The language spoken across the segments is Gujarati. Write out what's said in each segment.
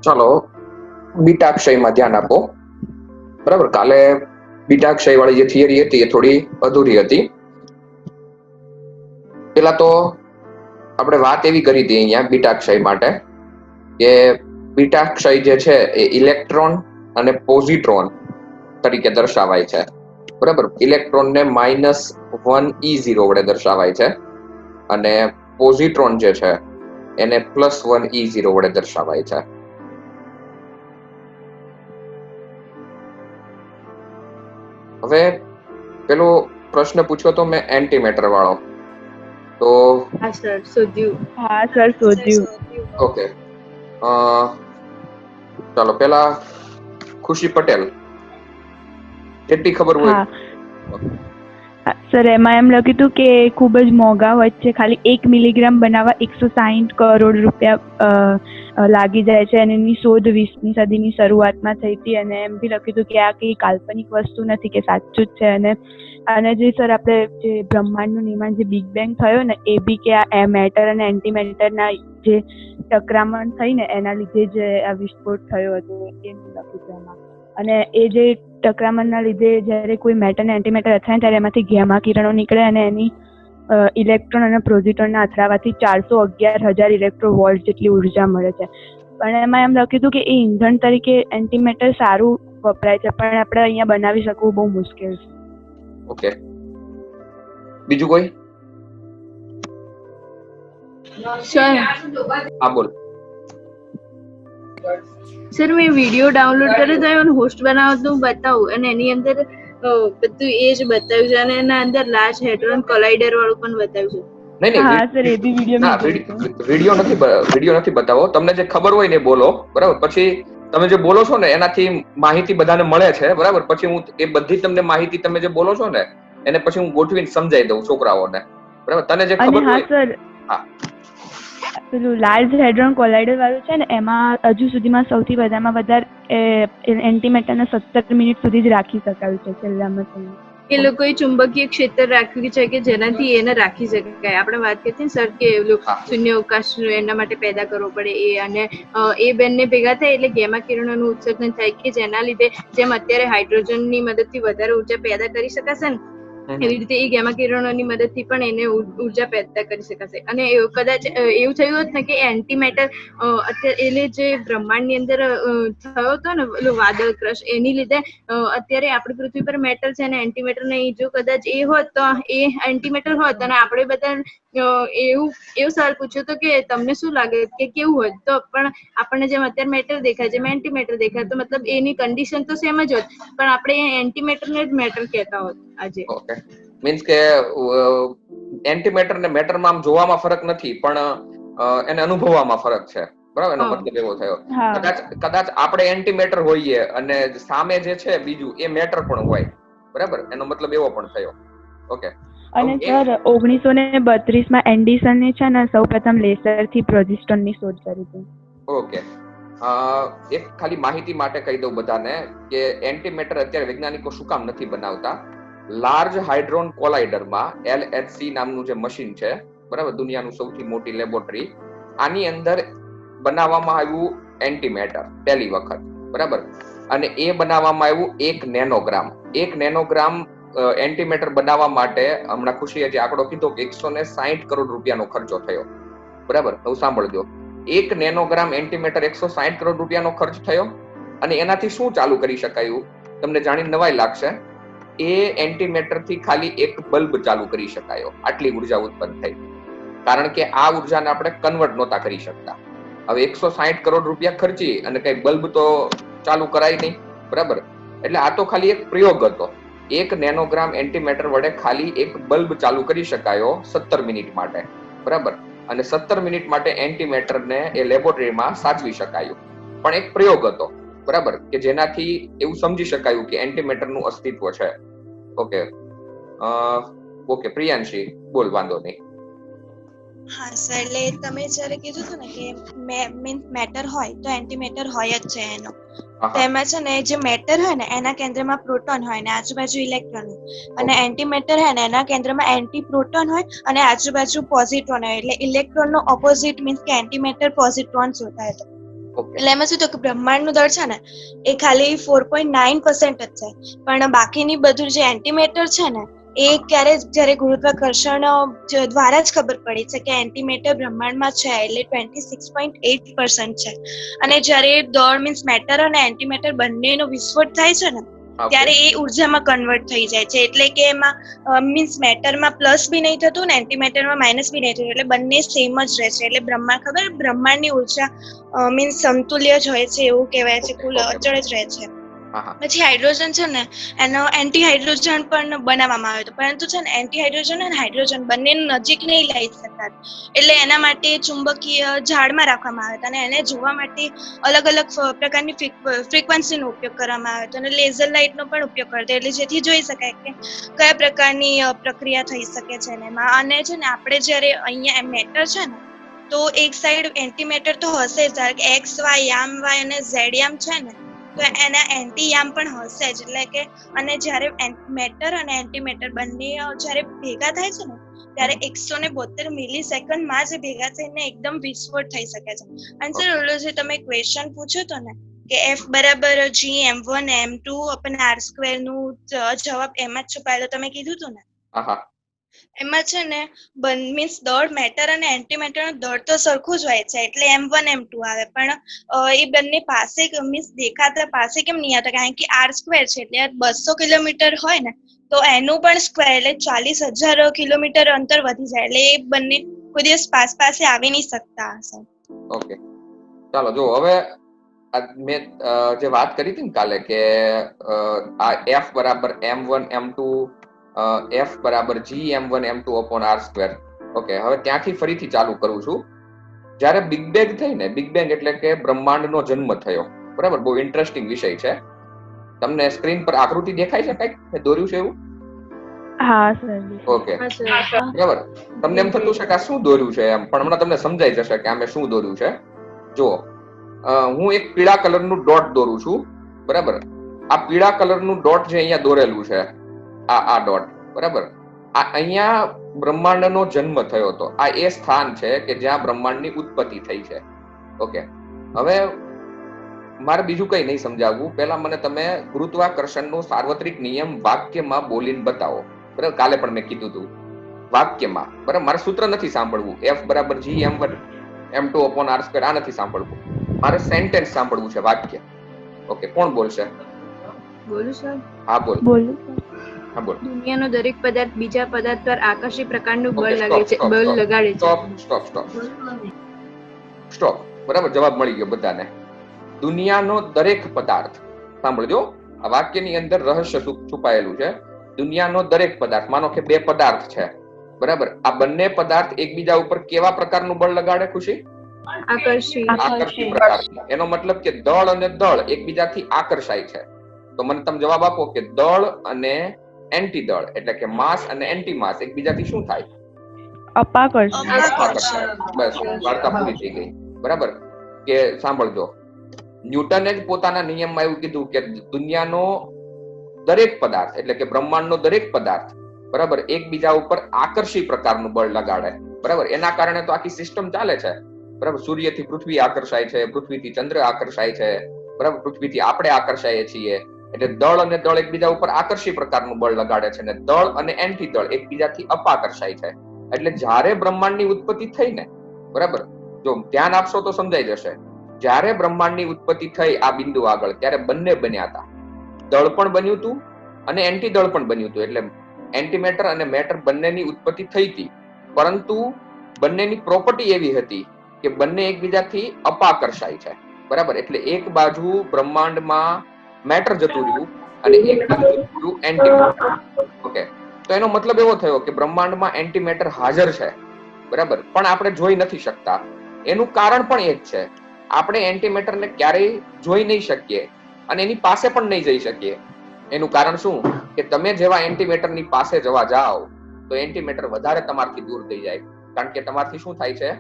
ચાલો બીટાક્ષયમાં ધ્યાન આપો. બરાબર, કાલે બીટાક્ષય વાળી જે થિયરી હતી એ થોડી અધૂરી હતી. પેલા તો આપણે વાત એવી કરી હતી અહીંયા બીટાક્ષય માટે કે બીટાક્ષય જે છે એ ઇલેક્ટ્રોન અને પોઝિટ્રોન તરીકે દર્શાવાય છે. બરાબર, ઇલેક્ટ્રોન ને -1e0 વડે દર્શાવાય છે અને પોઝિટ્રોન જે છે એને +1e0 વડે દર્શાવાય છે. હવે પેલો પ્રશ્ન પૂછ્યો તો મેં એન્ટીમેટર વાળો, તો હા સર શોધ્યું. ઓકે, ચાલો પેલા ખુશી પટેલ, જેટલી ખબર હોય. સર એમાં એમ લખ્યું હતું કે ખૂબ જ મોંઘા હોય છે, ખાલી 1 મિલીગ્રામ બનાવવા 160 કરોડ રૂપિયા લાગી જાય છે અને એની શોધ 20મી સદીની શરૂઆતમાં થઈ હતી. અને એમ બી લખ્યું હતું કે આ કઈ કાલ્પનિક વસ્તુ નથી, કે સાચું જ છે. અને જે સર આપણે જે બ્રહ્માંડનું નિર્માણ જે બિગ બેંગ થયો ને એ બી કે આ મેટર અને એન્ટીમેટરના જે ટકરામણ થઈને એના લીધે જ આ વિસ્ફોટ થયો હતો એ લખ્યું છે એમાં. અને એ જે ટકરામણના લીધે જ્યારે કોઈ મેટર અને એન્ટીમેટર અથડાય ત્યારે એમાંથી ગેમા કિરણો નીકળે અને એની ઇલેક્ટ્રોન અને પ્રોઝિટ્રોનના અથડાવાથી 411,000 ઇલેક્ટ્રો વોલ્ટ જેટલી ઉર્જા મળે છે. પણ એમાં એમ લખ્યું હતું કે એ ઈંધણ તરીકે એન્ટીમેટર સારું વપરાય છે, પણ આપણે અહીંયા બનાવી શકવું બહુ મુશ્કેલ છે. ઓકે, બીજું કોઈ? સર હા બોલ. સર મેં વિડીયો ડાઉનલોડ કર્યો તો અને હોસ્ટ બનાવતું બતાવું અને એની અંદર બધું એ જ બતાવ્યું છે અને એના અંદર લાર્જ હેડ્રોન કોલાઇડર વાળું પણ બતાવ્યું છે. વિડીયો નથી બતાવો. તમને જે ખબર હોય ને બોલો, બરાબર? પછી તમે જે બોલો છો ને એનાથી માહિતી બધાને મળે છે, બરાબર? પછી હું એ બધી તમને માહિતી તમે જે બોલો છો ને એને પછી હું ગોઠવીને સમજાવી દઉં છોકરાઓને, બરાબર? તને જે ખબર હોય. હા, પેલું લાર્જ હેડ્રોન કોલાઇડર વાળું છે ને એમાં હજુ સુધીમાં સૌથી વધારે એન્ટીમેટરને 17 મિનિટ સુધી જ રાખી શકાયું છે છેલ્લામાં. એ લોકોએ ચુંબકીય ક્ષેત્ર રાખ્યું છે કે જેનાથી એને રાખી શકાય. આપણે વાત કરીએ સર કે શૂન્ય અવકાશ એના માટે પેદા કરવો પડે એ, અને એ બંને ભેગા થાય એટલે ગેમા કિરણોનું ઉત્સર્જન થાય કે જેના લીધે જેમ અત્યારે હાઇડ્રોજનની મદદથી વધારે ઉર્જા પેદા કરી શકાશે ને એવી રીતે એ ગેમા કિરણોની મદદથી પણ એને ઉર્જા પેદા કરી શકાશે. અને કદાચ એવું થયું હોત ને કે એન્ટીમેટર અત્યારે એટલે જે બ્રહ્માંડની અંદર થયો હતો ને પેલું વાદળ ક્રશ, એની લીધે અત્યારે આપણી પૃથ્વી પર મેટર છે અને એન્ટીમેટર નહીં. જો કદાચ એ હોત તો એ એન્ટીમેટર હોત અને આપણે બધા એવું સવાલ પૂછ્યો તો કે તમને શું લાગે કે કેવું હોત, તો પણ આપણને જેમ અત્યારે મેટર દેખાય જેમ એન્ટીમેટર દેખાય, તો મતલબ એની કન્ડિશન તો સેમ જ હોત, પણ આપણે એન્ટીમેટરને જ મેટર કહેતા હોત આજે. ઓકે, મીન્સ કે એન્ટીમેટર ને મેટરમાં આમ જોવામાં ફરક નથી, પણ એને અનુભવવામાં ફરક છે, બરાબર? એનો મતલબ એવો થયો. કદાચ આપણે એન્ટીમેટર હોઈએ અને સામે જે છે બીજું એ મેટર પણ હોય, બરાબર? એનો મતલબ એવો પણ થયો. ઓકે. અને સર 1932માં એન્ડિસને છે ને સૌપ્રથમ લેસરથી પ્રોજેસ્ટોનની શોધ કરી હતી. ઓકે, એક ખાલી માહિતી માટે કહી દઉં બધાને કે એન્ટીમેટર અત્યારે વૈજ્ઞાનિકો શું કામ નથી બનાવતા. લાર્જ હાઇડ્રોન કોલાઇડરમાં LHC નામનું જે મશીન છે, બરાબર, દુનિયાનું સૌથી મોટી લેબોરેટરી, આની અંદર બનાવવામાં આવ્યું એન્ટીમેટર પહેલી વખત, બરાબર? અને એ બનાવવામાં આવ્યું 1 નેનોગ્રામ. 1 નેનોગ્રામ એન્ટીમેટર બનાવવા માટે હમણાં ખુશીએ જે આંકડો કીધો કે 160 કરોડ રૂપિયાનો ખર્ચો થયો, બરાબર? હવે સાંભળજો, 1 નેનોગ્રામ એન્ટીમેટર 160 કરોડ રૂપિયાનો ખર્ચ થયો. અને એનાથી શું ચાલુ કરી શકાયું તમને જાણીને નવાઈ લાગશે. એ એન્ટીમેટર થી ખાલી એક બલ્બ ચાલુ કરી શકાયો. આટલી ઉર્જા ઉત્પન્ન થઈ, કારણ કે આ ઉર્જાને આપણે કન્વર્ટ નહોતા કરી શકતા. હવે 160 કરોડ રૂપિયા ખર્ચી અને કઈ બલ્બ તો ચાલુ કરાય નહીં, બરાબર? એટલે આ તો ખાલી એક પ્રયોગ હતો. 1 નેનોગ્રામ એન્ટીમેટર વડે ખાલી એક બલ્બ ચાલુ કરી શકાયો 17 મિનિટ માટે, બરાબર? અને 17 મિનિટ માટે એન્ટીમેટરને એ લેબોરેટરીમાં સાચવી શકાયું, પણ એક પ્રયોગ હતો, બરાબર, કે જેનાથી એવું સમજી શકાયું કે એન્ટીમેટરનું અસ્તિત્વ છે. ઓકે, ઓકે પ્રિયાંશી બોલ, વાંધો નહીં. હા સર, એટલે તમે જ્યારે કીધું હતું ને કે મીન્સ મેટર હોય તો એન્ટીમેટર હોય જ છે એનો. તો એમાં છે ને જે મેટર હોય ને એના કેન્દ્રમાં પ્રોટોન હોય ને આજુબાજુ ઇલેક્ટ્રોન હોય, અને એન્ટીમેટર હોય ને એના કેન્દ્રમાં એન્ટી પ્રોટોન હોય અને આજુબાજુ પોઝિટ્રોન હોય. એટલે ઇલેક્ટ્રોન નો ઓપોઝિટ મીન્સ કે એન્ટીમેટર પોઝિટ્રોન્સ હોતા है. એટલે એમાં શું થયું કે બ્રહ્માંડનું દળ છે ને એ ખાલી 4.9% જ છે, પણ બાકીની બધું જે એન્ટીમેટર છે ને એ જ્યારે ગુરુત્વાકર્ષણ દ્વારા જ ખબર પડી છે કે એન્ટીમેટર બ્રહ્માંડમાં છે, એટલે 26.8% છે. અને જ્યારે દળ મીન્સ મેટર અને એન્ટીમેટર બંનેનો વિસ્ફોટ થાય છે ને ત્યારે એ ઉર્જામાં કન્વર્ટ થઈ જાય છે. એટલે કે એમાં મીન્સ મેટરમાં પ્લસ બી નહીં થતું ને એન્ટીમેટરમાં માઇનસ બી નહીં થતું, એટલે બંને સેમ જ રહે છે. એટલે બ્રહ્માંડની ઉર્જા મીન્સ સમતુલ્ય જ હોય છે એવું કહેવાય છે, કુલ અચળ જ રહે છે. પછી હાઇડ્રોજન છે ને એનો એન્ટી હાઇડ્રોજન પણ બનાવવામાં આવ્યો હતો, પરંતુ છે ને એન્ટી હાઇડ્રોજન અને હાઇડ્રોજન બંનેનું નજીક નહીં લઈ શકતા, એટલે એના માટે ચુંબકીય ઝાડમાં રાખવામાં આવ્યા હતા અને એને જોવા માટે અલગ અલગ પ્રકારની ફ્રીક્વન્સીનો ઉપયોગ કરવામાં આવ્યો હતો અને લેઝર લાઇટનો પણ ઉપયોગ કરતો, એટલે જેથી જોઈ શકાય કે કયા પ્રકારની પ્રક્રિયા થઈ શકે છે એમાં. અને છે ને આપણે જ્યારે અહીંયા મેટર છે ને તો એક સાઈડ એન્ટીમેટર તો હશે જ, ધારો કે એક્સ વાય યામ વાય અને ઝેડ યામ છે ને તો એના એન્ટી યામ પણ હશે જ. એટલે કે અને જ્યારે મેટર અને એન્ટીમેટર બંને જ્યારે ભેગા થાય છે ને ત્યારે 172 મિલીસેકન્ડમાં જ ભેગા થઈને એકદમ વિસ્ફોટ થઈ શકે છે. અને સર ઓલો જે તમે ક્વેશ્ચન પૂછ્યો હતો ને કે F બરાબર G(m1m2)/r² નું જવાબ એમાં જ છુપાયેલો તમે કીધું હતું ને, એમાં છે ને મીન્સ દળ મેટર અને એન્ટીમેટરનું દળ તો સરખું જ હોય છે, એટલે m1 m2 આવે, પણ એ બંને પાસે મીન્સ દેખાતા પાસે કેમ નહીં આવતા, કારણ કે r² છે એટલે 200 કિલોમીટર હોય ને તો એનું પણ સ્ક્વેર એટલે 40,000 કિલોમીટર અંતર વધી જાય, એટલે એ બંને કોઈ દિવસ પાસે આવી નહીં શકતા હશે. ઓકે, ચાલો જો હવે મેં જે વાત કરી હતી ને કાલે કે આ F બરાબર m1 m2 F બરાબર G(m1m2)/r². ઓકે, હવે ત્યાંથી ફરીથી ચાલુ કરું છું. જ્યારે બિગ બેંગ થઈ ને, બિગ બેંગ એટલે કે બ્રહ્માંડનો જન્મ થયો, બરાબર, બહુ ઇન્ટરેસ્ટિંગ વિષય છે. તમને સ્ક્રીન પર આકૃતિ દેખાય છે કંઈક મેં દોર્યું છે એવું? હા સર. ઓકે, બરાબર. તમને એમ થતું છે કે આ શું દોર્યું છે એમ, પણ હમણાં તમને સમજાઈ જશે કે આ મેં શું દોર્યું છે. જુઓ, હું એક પીળા કલરનું ડોટ દોરું છું, બરાબર. આ પીળા કલરનું ડોટ જે અહીંયા દોરેલું છે, આ ડોટ, બરાબર, આ અહીંયા બ્રહ્માંડનો જન્મ થયો હતો. આ એ સ્થાન છે કે જ્યાં બ્રહ્માંડની ઉત્પત્તિ થઈ છે. ઓકે, હવે મારે બીજું કઈ નહીં સમજાવવું, પહેલા મને તમે ગુરુત્વાકર્ષણનો સાર્વત્રિક નિયમ વાક્યમાં બોલીને બતાવો. બરાબર, કાલે પણ મેં કીધું હતું વાક્યમાં, બરાબર. મારે સૂત્ર નથી સાંભળવું F બરાબર G(m1m2)/r², આ નથી સાંભળવું, મારે સેન્ટેન્સ સાંભળવું છે, વાક્ય. ઓકે, કોણ બોલશે? બોલું સર? હા બોલ. હા બોલ. દુનિયાનો દરેક પદાર્થ બીજા પદાર્થ પર આકર્ષી પ્રકારનું બળ લગાડે છે. સ્ટોપ. બરાબર, જવાબ મળી ગયો બધાને. દુનિયાનો દરેક પદાર્થ, સાંભળજો, આ વાક્યની અંદર રહસ્ય છુપાયેલું છે. દુનિયાનો દરેક પદાર્થ, માનો કે બે પદાર્થ છે, બરાબર, આ બંને પદાર્થ એકબીજા ઉપર કેવા પ્રકારનું બળ લગાડે? ખુશી? આકર્ષી પ્રકારનું. એનો મતલબ કે દળ અને દળ એકબીજાથી આકર્ષાય છે. તો મને તમે જવાબ આપો કે દળ અને એન્ટી દળ એટલે કે માસ અને એન્ટી માસ એકબીજાથી શું થાય? અપાકર્ષાય. બસ, વાર્તા પૂરી થઈ ગઈ. બરાબર, કે સાંભળજો, ન્યૂટને જ પોતાના નિયમમાં એવું કીધું કે દુનિયાનો દરેક પદાર્થ એટલે કે બ્રહ્માંડનો દરેક પદાર્થ, બરાબર, એકબીજા ઉપર આકર્ષી પ્રકારનું બળ લગાડે. બરાબર, એના કારણે તો આખી સિસ્ટમ ચાલે છે. બરાબર, સૂર્યથી પૃથ્વી આકર્ષાય છે, પૃથ્વીથી ચંદ્ર આકર્ષાય છે, બરાબર, પૃથ્વીથી આપણે આકર્ષાઈએ છીએ. એટલે દળ અને દળ એકબીજા ઉપર આકર્ષી પ્રકારનું બળ લગાડે છે અને દળ અને એન્ટી દળ એકબીજાથી અપાકર્ષાય છે. એટલે જ્યારે બ્રહ્માંડની ઉત્પત્તિ થઈ ને, બરાબર, જો ધ્યાન આપશો તો સમજાઈ જશે. જ્યારે બ્રહ્માંડની ઉત્પત્તિ થઈ આ બિંદુ આગળ, ત્યારે બંને બન્યા હતા. દળ પણ બન્યું હતું અને એન્ટી દળ પણ બન્યું હતું. એટલે એન્ટીમેટર અને મેટર બંનેની ઉત્પત્તિ થઈ હતી, પરંતુ બંનેની પ્રોપર્ટી એવી હતી કે બંને એકબીજાથી અપાકર્ષાય છે. બરાબર, એટલે એક બાજુ બ્રહ્માંડમાં મેટર જતું રહ્યું અને એક બાજુ જતું રહ્યું એન્ટીમેટર. ઓકે, તો એનો મતલબ એવો થયો કે બ્રહ્માંડમાં એન્ટીમેટર હાજર છે, બરાબર, પણ આપણે જોઈ નથી શકતા. એનું કારણ પણ એ જ છે, આપણે એન્ટીમેટરને ક્યારેય જોઈ નહીં શકીએ, અને એની પાસે પણ નહીં જઈ શકીએ. એનું કારણ શું કે તમે જેવા એન્ટીમેટરની પાસે જવા જાઓ તો એન્ટીમેટર વધારે તમારથી દૂર થઈ જાય, કારણ કે તમારથી શું થાય છે?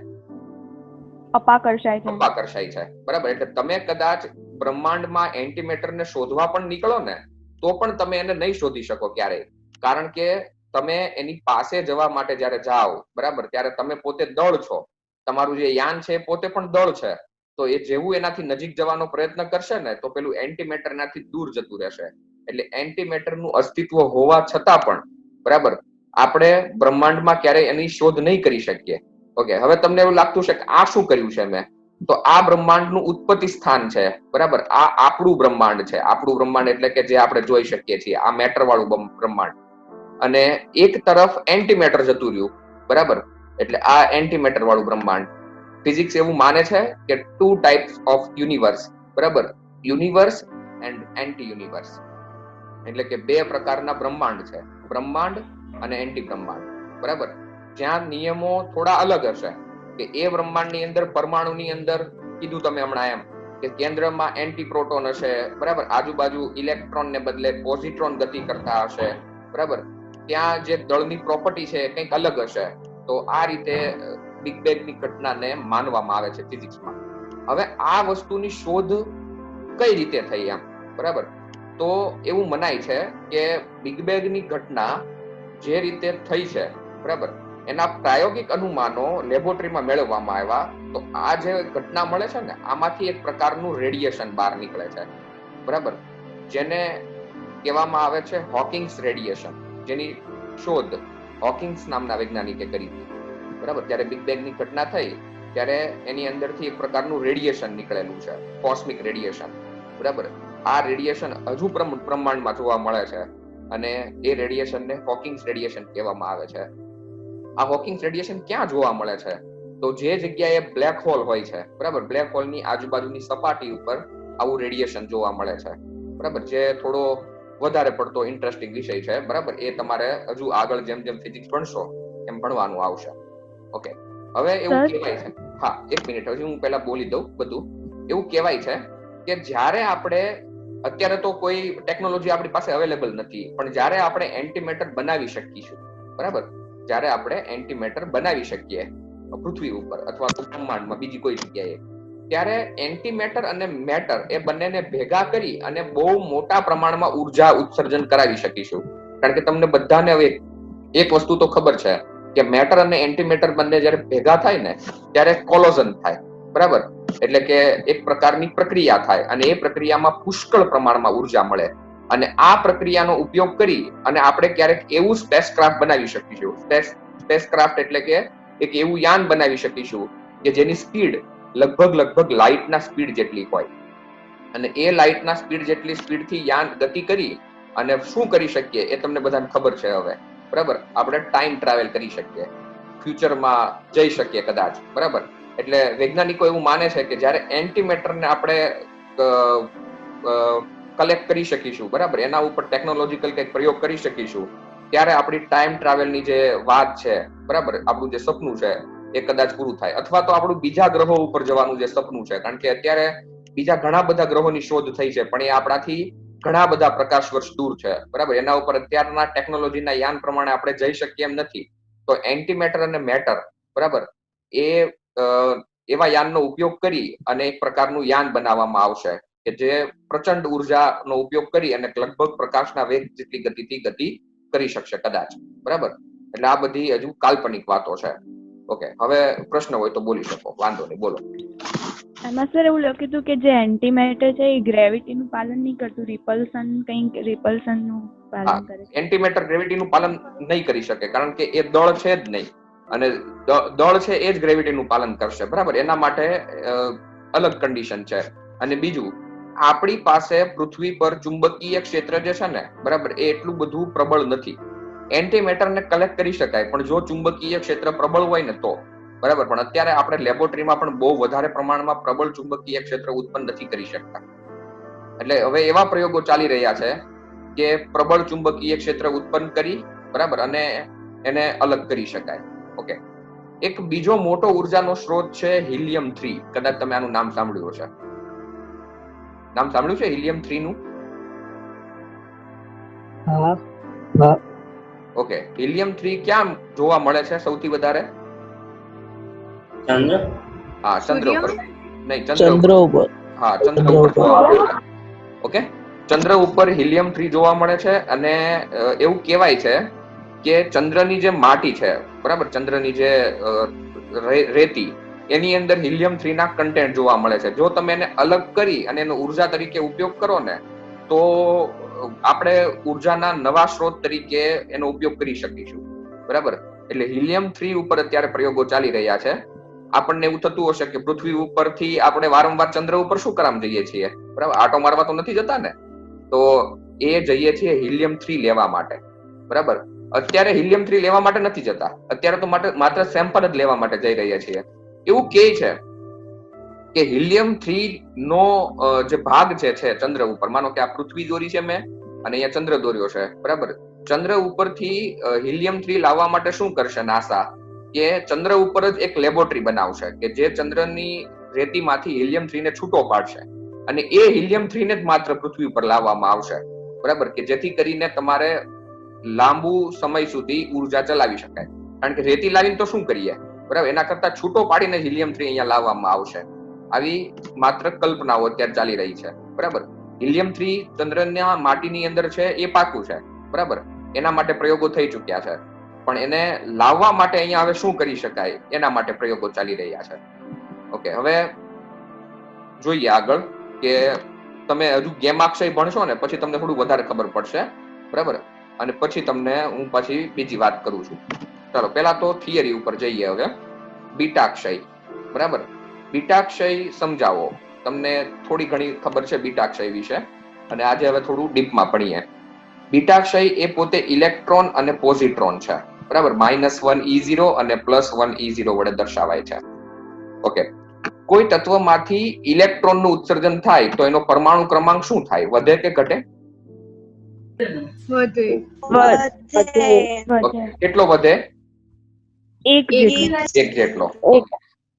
અપાકર્ષાય છે. અપાકર્ષાય છે, બરાબર. એટલે તમે કદાચ બ્રહ્માંડમાં એન્ટીમેટરને શોધવા પણ નીકળો ને તો પણ તમે એને નહીં શોધી શકો ક્યારેય, કારણ કે તમે એની પાસે જવા માટે જ્યારે જાઓ, બરાબર, ત્યારે તમે પોતે દળ છો. તમારું જે યાન છે એ પોતે પણ દળ છે. તો એ જેવું એનાથી નજીક જવાનો પ્રયત્ન કરશે ને તો પેલું એન્ટીમેટર એનાથી દૂર જતું રહેશે. એટલે એન્ટીમેટરનું અસ્તિત્વ હોવા છતાં પણ, બરાબર, આપણે બ્રહ્માંડમાં ક્યારેય એની શોધ નહીં કરી શકીએ. ઓકે, હવે તમને એવું લાગતું છે કે આ શું કર્યું છે મેં? તો આ બ્રહ્માંડનું ઉત્પત્તિ સ્થાન છે, બરાબર. આ આપણું બ્રહ્માંડ છે. આપણું બ્રહ્માંડ એટલે કે જે આપણે જોઈ શકીએ છીએ, આ મેટર વાળું બ્રહ્માંડ. અને એક તરફ એન્ટીમેટર જતું રહ્યું, બરાબર. એટલે આ એન્ટીમેટર વાળું બ્રહ્માંડ. ફિઝિક્સ એવું માને છે કે 2 ટાઈપ્સ ઓફ યુનિવર્સ, બરાબર, યુનિવર્સ એન્ડ એન્ટી યુનિવર્સ. એટલે કે 2 પ્રકારના બ્રહ્માંડ છે, બ્રહ્માંડ અને એન્ટી બ્રહ્માંડ, બરાબર. જ્યાં નિયમો થોડા અલગ હશે, કે એ બ્રહ્માંડની અંદર પરમાણુની અંદર કીધું તમે હમણાં એમ કે કેન્દ્રમાં એન્ટી પ્રોટોન હશે, બરાબર, આજુબાજુ ઇલેક્ટ્રોન ને બદલે પોઝિટ્રોન ગતિ કરતા હશે, બરાબર. ત્યાં જે દળની પ્રોપર્ટી છે કંઈક અલગ હશે. તો આ રીતે બિગ બેંગની ઘટનાને માનવામાં આવે છે ફિઝિક્સમાં. હવે આ વસ્તુની શોધ કઈ રીતે થઈ એમ, બરાબર. તો એવું મનાય છે કે બિગ બેંગની ઘટના જે રીતે થઈ છે, બરાબર, એના પ્રાયોગિક અનુમાનો લેબોરેટરીમાં મેળવવામાં આવ્યા. તો આ જે ઘટના મળે છે ને, આમાંથી એક પ્રકારનું રેડિયેશન બહાર નીકળે છે, બરાબર, જેને કહેવામાં આવે છે હોકિંગ્સ રેડિયેશન, જેની શોધ હોકિંગ્સ નામના વૈજ્ઞાનિકે કરી હતી, બરાબર. જ્યારે બિગ બેંગની ઘટના થઈ ત્યારે એની અંદરથી એક પ્રકારનું રેડિયેશન નીકળેલું છે, કોસ્મિક રેડિયેશન, બરાબર. આ રેડિયેશન હજુ બ્રહ્માંડમાં જોવા મળે છે અને એ રેડિયેશનને હોકિંગ્સ રેડિયેશન કહેવામાં આવે છે. આ હોકિંગ્સ રેડિયેશન ક્યાં જોવા મળે છે? તો જે જગ્યાએ બ્લેક હોલ હોય છે, બરાબર, બ્લેક હોલની આજુબાજુની સપાટી ઉપર આવું રેડિયેશન જોવા મળે છે, બરાબર. જે થોડો વધારે પડતો ઇન્ટરેસ્ટિંગ વિષય છે, બરાબર. એ તમારે હજુ આગળ જેમ જેમ ફિઝિક્સ ભણશો એમ ભણવાનું આવશે. ઓકે, હવે એવું કહેવાય છે, હા, 1 મિનિટ, હજી હું પહેલા બોલી દઉં બધું. એવું કહેવાય છે કે જ્યારે આપણે, અત્યારે તો કોઈ ટેકનોલોજી આપણી પાસે અવેલેબલ નથી, પણ જ્યારે આપણે એન્ટીમેટર બનાવી શકીશું, બરાબર, જ્યારે આપણે એન્ટીમેટર બનાવી શકીએ પૃથ્વી ઉપર અથવા તો બ્રહ્માંડમાં બીજી કોઈ જગ્યાએ, ત્યારે એન્ટીમેટર અને મેટર એ બંનેને ભેગા કરી અને બહુ મોટા પ્રમાણમાં ઉર્જા ઉત્સર્જન કરાવી શકીશું. કારણ કે તમને બધાને હવે એક વસ્તુ તો ખબર છે કે મેટર અને એન્ટીમેટર બંને જ્યારે ભેગા થાય ને ત્યારે કોલોઝન થાય, બરાબર. એટલે કે એક પ્રકારની પ્રક્રિયા થાય અને એ પ્રક્રિયામાં પુષ્કળ પ્રમાણમાં ઉર્જા મળે. અને આ પ્રક્રિયાનો ઉપયોગ કરી અને આપણે ક્યારેક એવું સ્પેસક્રાફ્ટ બનાવી શકીશું. સ્પેસક્રાફ્ટ એટલે કે એક એવું યાન બનાવી શકીશું કે જેની સ્પીડ લગભગ લાઇટના સ્પીડ જેટલી હોય. અને એ લાઇટના સ્પીડ જેટલી સ્પીડથી યાન ગતિ કરી અને શું કરી શકીએ એ તમને બધાને ખબર છે હવે, બરાબર. આપણે ટાઈમ ટ્રાવેલ કરી શકીએ, ફ્યુચરમાં જઈ શકીએ કદાચ, બરાબર. એટલે વૈજ્ઞાનિકો એવું માને છે કે જ્યારે એન્ટીમેટરને આપણે કલેક્ટ કરી શકીશું, બરાબર, એના ઉપર ટેકનોલોજીકલ કંઈક પ્રયોગ કરી શકીશું, ત્યારે આપણી ટાઈમ ટ્રાવેલની જે વાત છે, બરાબર, આપણું જે સપનું છે એ કદાચ પૂરું થાય. અથવા તો આપણું બીજા ગ્રહો ઉપર જવાનું જે સપનું છે, કારણ કે અત્યારે બીજા ઘણા બધા ગ્રહોની શોધ થઈ છે પણ એ આપણાથી ઘણા બધા પ્રકાશ વર્ષ દૂર છે, બરાબર. એના ઉપર અત્યારના ટેકનોલોજીના યાન પ્રમાણે આપણે જઈ શકીએ એમ નથી. તો એન્ટીમેટર અને મેટર, બરાબર, એ એવા યાનનો ઉપયોગ કરી અને એક પ્રકારનું યાન બનાવવામાં આવશે કે જે પ્રચંડ ઉર્જાનો ઉપયોગ કરી અને લગભગ પ્રકાશના વેગ જેટલી ગતિથી ગતિ કરી શકશે કદાચ, બરાબર. એટલે આ બધી હજુ કાલ્પનિક વાતો છે. ઓકે, હવે પ્રશ્ન હોય તો બોલી શકો, વાંધો નહીં, બોલો. એમાં સર એવું લખ્યું હતું કે જે એન્ટીમેટર છે એ ગ્રેવિટીનું પાલન નહીં કરતું, રિપલ્શનનું પાલન કરે છે. એન્ટીમેટર ગ્રેવિટીનું પાલન નહીં કરી શકે કારણ કે એ દળ છે જ નહીં, અને દળ છે એ જ ગ્રેવિટીનું પાલન કરશે, બરાબર. એના માટે અલગ કન્ડિશન છે. અને બીજું, આપણી પાસે પૃથ્વી પર ચુંબકીય ક્ષેત્ર જે છે ને, બરાબર, એ એટલું બધું પ્રબળ નથી. એન્ટીમેટરને કલેક્ટ કરી શકાય પણ જો ચુંબકીય ક્ષેત્ર પ્રબળ હોય ને તો, બરાબર. પણ અત્યારે આપણે લેબોરેટરીમાં પણ બહુ વધારે પ્રમાણમાં પ્રબળ ચુંબકીય ક્ષેત્ર ઉત્પન્ન નથી કરી શકતા. એટલે હવે એવા પ્રયોગો ચાલી રહ્યા છે કે પ્રબળ ચુંબકીય ક્ષેત્ર ઉત્પન્ન કરી, બરાબર, અને એને અલગ કરી શકાય. ઓકે, એક બીજો મોટો ઉર્જાનો સ્ત્રોત છે હિલિયમ 3. કદાચ તમે આનું નામ સાંભળ્યું હશે. નામ સાંભળ્યું છે હિલિયમ 3 નું? હા. ઓકે, હિલિયમ 3 ક્યાં જોવા મળે છે સૌથી વધારે? ચંદ્ર? હા, ચંદ્ર ઉપર. નહીં, ચંદ્ર ઉપર. હા, ચંદ્ર ઉપર જોવા મળે છે. ઓકે, ચંદ્ર ઉપર હિલિયમ 3 જોવા મળે છે. અને એવું કહેવાય છે કે ચંદ્રની જે માટી છે, બરાબર, ચંદ્રની જે રેતી, એની અંદર હિલિયમ 3 ના કન્ટેન્ટ જોવા મળે છે. જો તમે એને અલગ કરી અને એનો ઉર્જા તરીકે ઉપયોગ કરો ને, તો આપણે ઉર્જાના નવા સ્ત્રોત તરીકે એનો ઉપયોગ કરી શકીશું, બરાબર. એટલે હિલિયમ 3 ઉપર અત્યારે પ્રયોગો ચાલી રહ્યા છે. આપણને એવું થતું હશે કે પૃથ્વી ઉપરથી આપણે વારંવાર ચંદ્ર ઉપર શું કામ જઈએ છીએ, બરાબર? આટો મારવા તો નથી જતા ને. તો એ જઈએ છીએ હિલિયમ 3 લેવા માટે, બરાબર. અત્યારે હિલિયમ 3 લેવા માટે નથી જતા, અત્યારે તો માત્ર સેમ્પલ જ લેવા માટે જઈ રહ્યા છીએ. એવું કહે છે કે હિલિયમ 3 નો જે ભાગ છે ચંદ્ર ઉપર, માનો કે આ પૃથ્વી દોરી છે મેં અને અહીંયા ચંદ્ર દોર્યો છે, બરાબર. ચંદ્ર ઉપરથી હિલિયમ 3 લાવવા માટે શું કરશે નાસા, કે ચંદ્ર ઉપર જ એક લેબોરેટરી બનાવશે કે જે ચંદ્રની રેતીમાંથી હિલિયમ 3 ને છૂટો પાડશે, અને એ હિલિયમ 3 ને જ માત્ર પૃથ્વી ઉપર લાવવામાં આવશે, બરાબર, કે જેથી કરીને તમારે લાંબુ સમય સુધી ઉર્જા ચલાવી શકાય. કારણ કે રેતી લાવીને તો શું કરીએ, બરાબર, એના કરતા છૂટો પાડીને હિલિયમ 3 અહીંયા લાવવામાં આવશે. આવી માત્ર કલ્પનાઓ અત્યારે ચાલી રહી છે, બરાબર. હિલિયમ 3 ચંદ્રના માટીની અંદર છે એ પાકું છે, બરાબર. એના માટે પ્રયોગો થઈ ચુક્યા છે, પણ એને લાવવા માટે અહીંયા હવે શું કરી શકાય એના માટે પ્રયોગો ચાલી રહ્યા છે. ઓકે, હવે જોઈએ આગળ કે તમે હજુ ગેમાક્ષય ભણશો ને પછી તમને થોડું વધારે ખબર પડશે, બરાબર. અને પછી તમને હું પછી બીજી વાત કરું છું. ચાલો પહેલા તો થિયરી ઉપર જઈએ. હવે બીટાક્ષય, બરાબર. બીટાક્ષય સમજાવો. તમને થોડી ઘણી ખબર છે બીટાક્ષય વિશે, અને આજે હવે થોડું ડીપમાં ભણીએ. બીટાક્ષય એ પોતે ઇલેક્ટ્રોન અને પોઝિટ્રોન છે, બરાબર. -1 E0 અને +1 E0 વડે દર્શાવાય છે. ઓકે, કોઈ તત્વમાંથી ઇલેક્ટ્રોનનું ઉત્સર્જન થાય તો એનો પરમાણુ ક્રમાંક શું થાય, વધે કે ઘટે? વધે. કેટલો વધે? એક જેટલો.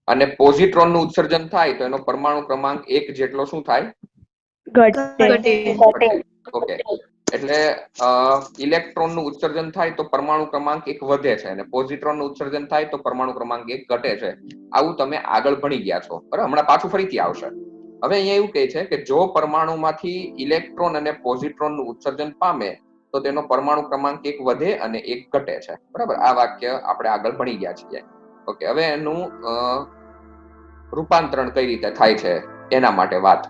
અને પોઝિટ્રોનનું ઉત્સર્જન થાય તો એનો પરમાણુ ક્રમાંક 1 જેટલો શું થાય? ઘટે. ઓકે, એટલે ઇલેક્ટ્રોનનું ઉત્સર્જન થાય તો પરમાણુ ક્રમાંક 1 વધે છે, અને પોઝિટ્રોનનું ઉત્સર્જન થાય તો પરમાણુ ક્રમાંક 1 ઘટે છે. આવું તમે આગળ ભણી ગયા છો, બરાબર. હમણાં પાછું ફરીથી આવશે. હવે અહીંયા એવું કહે છે કે જો પરમાણુમાંથી ઇલેક્ટ્રોન અને પોઝિટ્રોનનું ઉત્સર્જન પામે તો તેનો પરમાણુ ક્રમાંક 1 વધે અને 1 ઘટે છે, બરાબર. આ વાક્ય આપણે આગળ ભણી ગયા છીએ. ઓકે, હવે એનું રૂપાંતરણ કઈ રીતે થાય છે એના માટે વાત.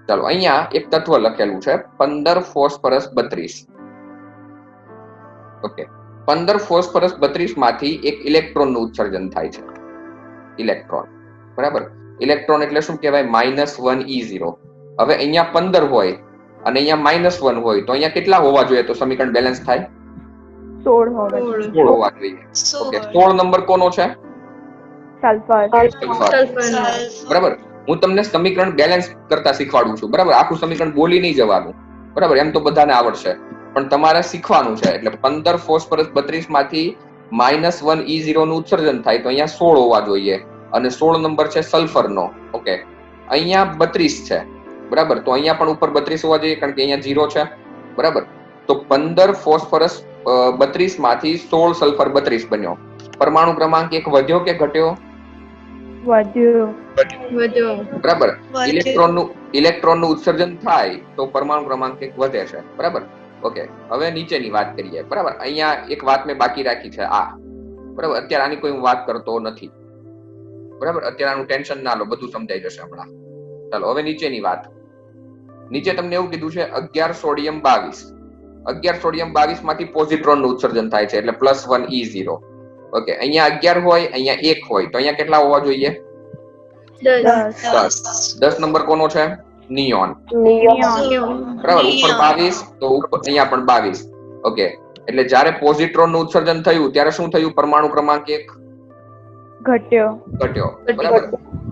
ચાલો, અહીંયા એક તત્વ લખેલું છે 15 ફોસ્ફરસ 32. ઓકે, 15 ફોસ્ફરસ 32 માંથી એક ઇલેક્ટ્રોનનું ઉત્સર્જન થાય છે. ઇલેક્ટ્રોન, બરાબર. ઇલેક્ટ્રોન એટલે શું કહેવાય? -1 E0. હવે અહીંયા 15 હોય અને અહીંયા -1 હોય તો અહીંયા કેટલા હોવા જોઈએ તો સમીકરણ બેલેન્સ થાય? 16 હોવા જોઈએ. ઓકે, 16 નંબર કોનો છે? સલ્ફર. બરાબર. હું તમને સમીકરણ બેલેન્સ કરતા શીખવાડું છું, બરાબર. આખું સમીકરણ બોલી નહીં જવાનું, બરાબર. એમ તો બધાને આવડશે, પણ તમારે શીખવાનું છે. એટલે 15 ફોસ્ફરસ 32 માંથી -1 E0 નું ઉત્સર્જન થાય તો અહીંયા 16 હોવા જોઈએ, અને 16 નંબર છે સલ્ફરનો. ઓકે, અહીંયા 32 છે, બરાબર. તો અહીંયા પણ ઉપર 32 હોવા જોઈએ કારણ કે અહીંયા 0 છે, બરાબર. તો 15 ફોસ્ફરસ 32 માંથી 16 સલ્ફર 32 બન્યો. પરમાણુ ક્રમાંક 1 વધ્યો કે ઘટ્યો? વધ્યો. બરાબર. ઇલેક્ટ્રોનનું ઉત્સર્જન થાય તો પરમાણુ ક્રમાંક 1 વધે છે, બરાબર. ઓકે, હવે નીચેની વાત કરીએ, બરાબર. અહીંયા એક વાત મેં બાકી રાખી છે, આ, બરાબર. અત્યારે આની કોઈ હું વાત કરતો નથી, બરાબર. અત્યારે આનું ટેન્શન ના લો, બધું સમજાઈ જશે હમણાં. ચાલો, હવે નીચેની વાત. નીચે તમને એવું કીધું છે 11 સોડિયમ 22. 11 સોડિયમ 22 માંથી પોઝિટ્રોનનું ઉત્સર્જન થાય છે, એટલે +1 E0. ઓકે, અહીંયા 11 હોય, અહીંયા 1 હોય તો અહીંયા કેટલા હોવા જોઈએ? 10 નંબર કોનો છે? નિયોન. બરાબર. ઉપર 22 તો ઉપર અહીંયા પણ 22. ઓકે, એટલે જ્યારે પોઝિટ્રોનનું ઉત્સર્જન થયું ત્યારે શું થયું? પરમાણુ ક્રમાંક 1 ઘટ્યો, બરાબર.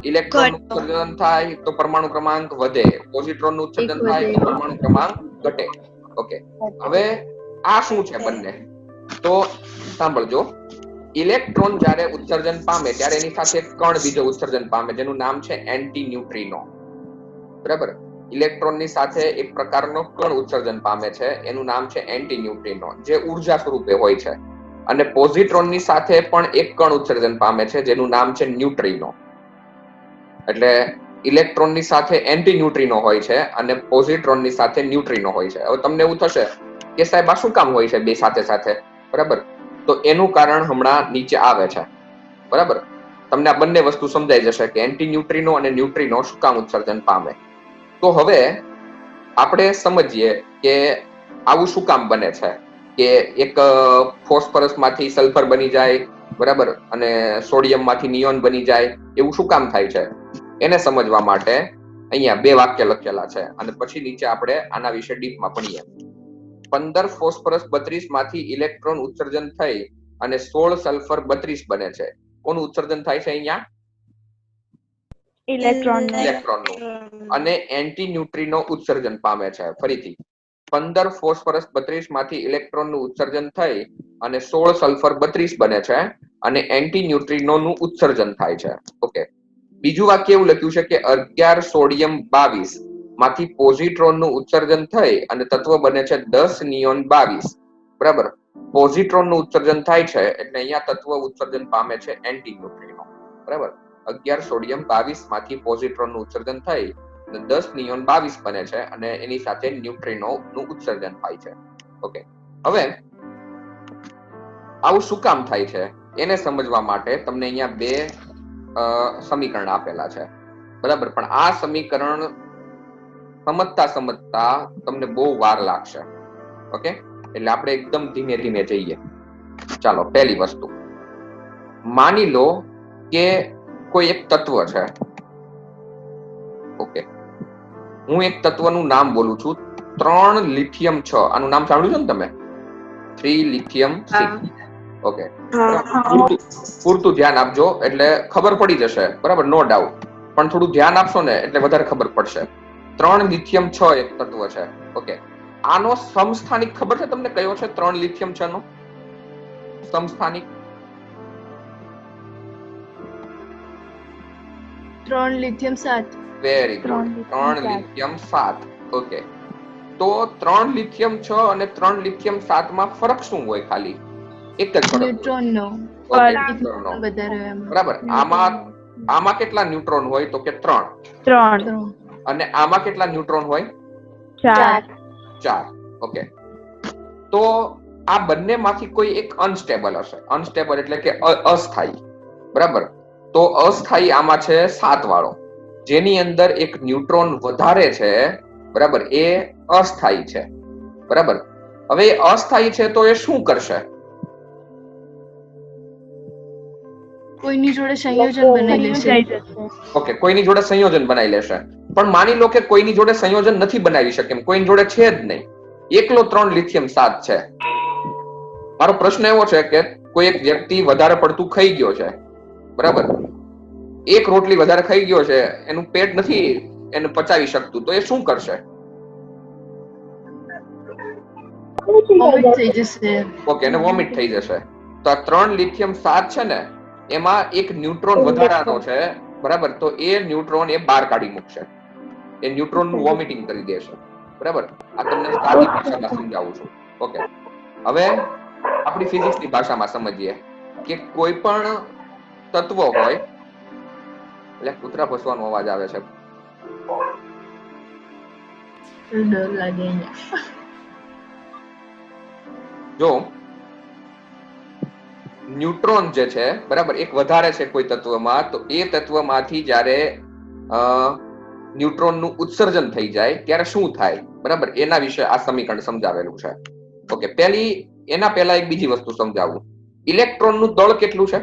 ઇલેક્ટ્રોનનું ઉત્સર્જન થાય તો પરમાણુ ક્રમાંક વધે, પોઝિટ્રોનનું ઉત્સર્જન થાય તો પરમાણુ ક્રમાંક ઘટે. ઓકે, હવે આ શું છે બંને? તો સાંભળજો. ઇલેક્ટ્રોન જ્યારે ઉત્સર્જન પામે ત્યારે એની સાથે કણ બીજો ઉત્સર્જન પામે જેનું નામ છે એન્ટી ન્યુટ્રિનો, બરાબર. ઇલેક્ટ્રોનની સાથે એક પ્રકારનો કણ ઉત્સર્જન પામે છે, એનું નામ છે એન્ટી ન્યુટ્રિનો, જે ઉર્જા સ્વરૂપે હોય છે. અને પોઝિટ્રોનની સાથે પણ એક કણ ઉત્સર્જન પામે છે, જેનું નામ છે ન્યુટ્રિનો. એટલે ઇલેક્ટ્રોનની સાથે એન્ટી ન્યુટ્રિનો હોય છે અને પોઝિટ્રોનની સાથે ન્યુટ્રિનો હોય છે. હવે તમને એવું થશે કે સાહેબ આ શું કામ હોય છે બે સાથે સાથે, બરાબર? તો એનું કારણ હમણાં નીચે આવે છે, બરાબર? તમને આ બંને વસ્તુ સમજાઈ જશે કે એન્ટી ન્યુટ્રિનો અને ન્યુટ્રિનો શું કામ ઉત્સર્જન પામે. તો હવે આપણે સમજીએ કે આવું શું કામ બને છે કે એક ફોસ્ફરસ માંથી સલ્ફર બની જાય, બરાબર, અને સોડિયમ માંથી નિયોન બની જાય, એવું શું કામ થાય છે એને સમજવા માટે અહીંયા બે વાક્ય લખેલા છે અને પછી નીચે આપણે આના વિશે ડીપમાં ભણીએ. 15 ફોસ્ફરસ 32 માંથી ઇલેક્ટ્રોન ઉત્સર્જન થઈ અને 16 સલ્ફર 32 બને છે. કોનું ઉત્સર્જન થાય છે અહીંયા? ઇલેક્ટ્રોનનું. અને એન્ટી ન્યુટ્રિનો ઉત્સર્જન પામે છે. ફરીથી 15 ફોસ્ફરસ 32 માંથી ઇલેક્ટ્રોનનું ઉત્સર્જન થઈ અને 16 સલ્ફર 32 બને છે અને એન્ટી ન્યુટ્રિનોનું ઉત્સર્જન થાય છે. ઓકે. બીજું વાક્ય એવું લખ્યું છે કે 11 સોડિયમ 22 માંથી પોઝિટ્રોનનું ઉત્સર્જન થઈ અને તત્વ બને છે 10 નિયોન 22, બરાબર? પોઝિટ્રોનનું ઉત્સર્જન થાય છે એટલે અહીંયા તત્વ ઉત્સર્જન પામે છે એન્ટી ન્યુટ્રિનો, બરાબર? 11 સોડિયમ 22 માંથી પોઝિટ્રોનનું ઉત્સર્જન થઈ અને 10 નિયોન 22 બને છે અને એની સાથે ન્યુટ્રિનોનું ઉત્સર્જન થાય છે. ઓકે. હવે આવું શું કામ થાય છે એને સમજવા માટે તમને અહીંયા બે સમીકરણ આપેલા છે, બરાબર? પણ આ સમીકરણ સમજતા તમને બહુ વાર લાગશે. ઓકે, એટલે આપણે એકદમ ધીમે ધીમે જઈએ. ચાલો, પહેલી વસ્તુ માની લો કે કોઈ એક તત્વ છે. ઓકે, હું એક તત્વનું નામ બોલું છું, 3 લિથિયમ 6. આનું નામ સાંભળ્યું છે ને તમે? 3 લિથિયમ 6. ઓકે, પૂરતું ધ્યાન આપજો એટલે ખબર પડી જશે, બરાબર? No doubt. પણ થોડું ધ્યાન આપશો ને એટલે વધારે ખબર પડશે. 3 લિથિયમ 6 એક તત્વ છે. ઓકે, આનો સમસ્થાનિક ખબર છે તમને કયો છે? 3 લિથિયમ 6 નો સમસ્થાનિક 3 lithium 7. Very good, 3 lithium 7. Okay, તો 3 લિથિયમ 6 અને 3 લિથિયમ 7 માં ફરક શું હોય? ખાલી એક જ ફરક, ન્યુટ્રોનનો. બરાબર? આમાં કેટલા ન્યુટ્રોન હોય? તો કે 3. અને આમાં કેટલા ન્યુટ્રોન હોય? 4. ઓકે, તો આ બંનેમાંથી કોઈ એક અનસ્ટેબલ હશે. અનસ્ટેબલ એટલે કે અસ્થાયી, બરાબર? તો અસ્થાયી આમાં છે 7 વાળો, જેની અંદર એક ન્યુટ્રોન વધારે છે, બરાબર? એ અસ્થાયી છે, બરાબર? હવે એ અસ્થાયી છે તો એ શું કરશે? કોઈની જોડે સંયોજન બનાવી લેશે. ઓકે, કોઈની જોડે સંયોજન બનાવી લેશે. પણ માની લો કે કોઈની જોડે સંયોજન નથી બનાવી શકે, કોઈની જોડે છે જ નહીં, એકલો 3 લિથિયમ 7 છે. મારો પ્રશ્ન એવો છે કે કોઈ એક વ્યક્તિ વધારે પડતું ખાઈ ગયો છે, બરાબર? એક રોટલી વધારે ખાઈ ગયો છે, એનું પેટ નથી એને પચાવી શકતું, તો એ શું કરશે? વોમિટ થઈ જશે. ઓકે, એને વોમિટ થઈ જશે. તો આ 3 લિથિયમ 7 છે ને, એમાં એક ન્યુટ્રોન વધારાનો છે, બરાબર? તો એ ન્યુટ્રોન એ બહાર કાઢી મૂકશે, એ ન્યુટ્રોન નું વોમિટિંગ કરી દેશે, બરાબર? આ તમને સાદી ભાષામાં સમજાવું છું. ઓકે, હવે આપણી ફિઝિક્સની ભાષામાં સમજીએ કે કોઈ પણ તત્વ હોય, એટલે કૂતરા ભસવાનો અવાજ આવે છે. ડર લાગે. જો ન્યુટ્રોન જે છે, બરાબર, એક વધારે છે કોઈ તત્વમાં, તો એ તત્વમાંથી જ્યારે ન્યુટ્રોનનું ઉત્સર્જન થઈ જાય ત્યારે શું થાય, બરાબર? એના વિશે આ સમીકરણ સમજાવેલું છે. ઓકે, એના પહેલા એક બીજી વસ્તુ સમજાવું. ઇલેક્ટ્રોનનું દળ કેટલું છે?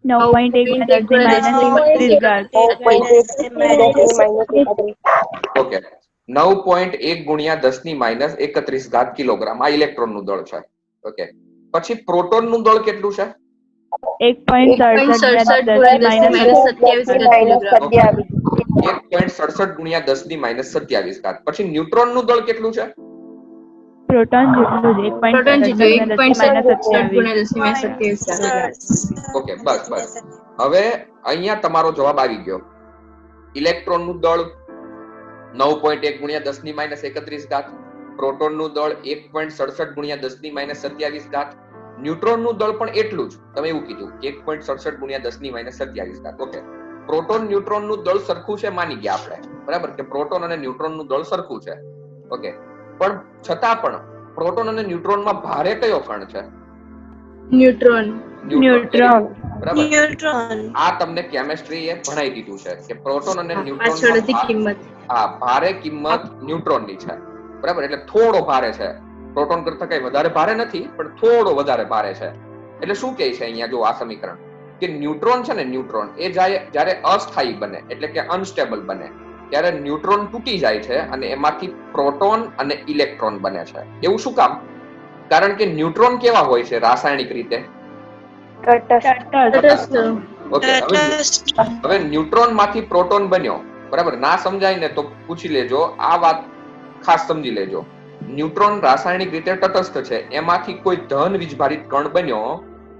9.1 ઓકે, 9.1 ગુણ્યા 10⁻³ કિલોગ્રામ આ ઇલેક્ટ્રોનનું દળ છે. ઓકે, પછી પ્રોટોનનું દળ કેટલું છે? 1.67 ગુણ્યા 10⁻²7. પછી ન્યુટ્રોનનું દળ કેટલું છે? પ્રોટોન જેટલું જ, 1.67 ઓકે, બસ. હવે અહીંયા તમારો જવાબ આવી ગયો. ઇલેક્ટ્રોનનું દળ 9.1 ગુણ્યા 10⁻31 ઘાત, પ્રોટોનનું દળ 1.67 ગુણ્યા 10⁻27 ઘાત, ન્યુટ્રોનનું દળ પણ એટલું જ. તમે એવું કીધું 1.67 ગુણ્યા 10⁻27 ઘાત. ઓકે, પ્રોટોન ન્યુટ્રોનનું દળ સરખું છે માની ગયા આપણે, બરાબર, કે પ્રોટોન અને ન્યુટ્રોનનું દળ સરખું છે. ઓકે, પણ છતાં પણ પ્રોટોન અને ન્યુટ્રોનમાં ભારે કયો કણ છે? ન્યુટ્રોન. ન્યુટ્રોન. બરાબર. ન્યુટ્રોન. આ તમને કેમિસ્ટ્રી એ ભણાઈ દીધું છે કે પ્રોટોન અને પાછળથી ન્યુટ્રોન કિંમત. ભારે કિંમત ન્યુટ્રોનની છે, બરાબર, એટલે થોડો ભારે છે. પ્રોટોન કરતા કઈ વધારે ભારે નથી, પણ થોડો વધારે ભારે છે. એટલે શું કહે છે અહીંયા જો આ સમીકરણ, કે ન્યુટ્રોન છે ને, ન્યુટ્રોન એ જ્યારે અસ્થાયી બને એટલે કે અનસ્ટેબલ બને ત્યારે ન્યુટ્રોન તૂટી જાય છે અને એમાંથી પ્રોટોન અને ઇલેક્ટ્રોન બને છે. એવું શું કામ? કારણ કે ન્યુટ્રોન કેવા હોય છે રાસાયણિક રીતે? તટસ્થ. ઓકે, હવે ન્યુટ્રોન માંથી પ્રોટોન બન્યો, બરાબર, ના સમજાય ને તો પૂછી લેજો, આ વાત ખાસ સમજી લેજો. ન્યુટ્રોન રાસાયણિક રીતે તટસ્થ છે, એમાંથી કોઈ ધન વીજભારિત કણ બન્યો,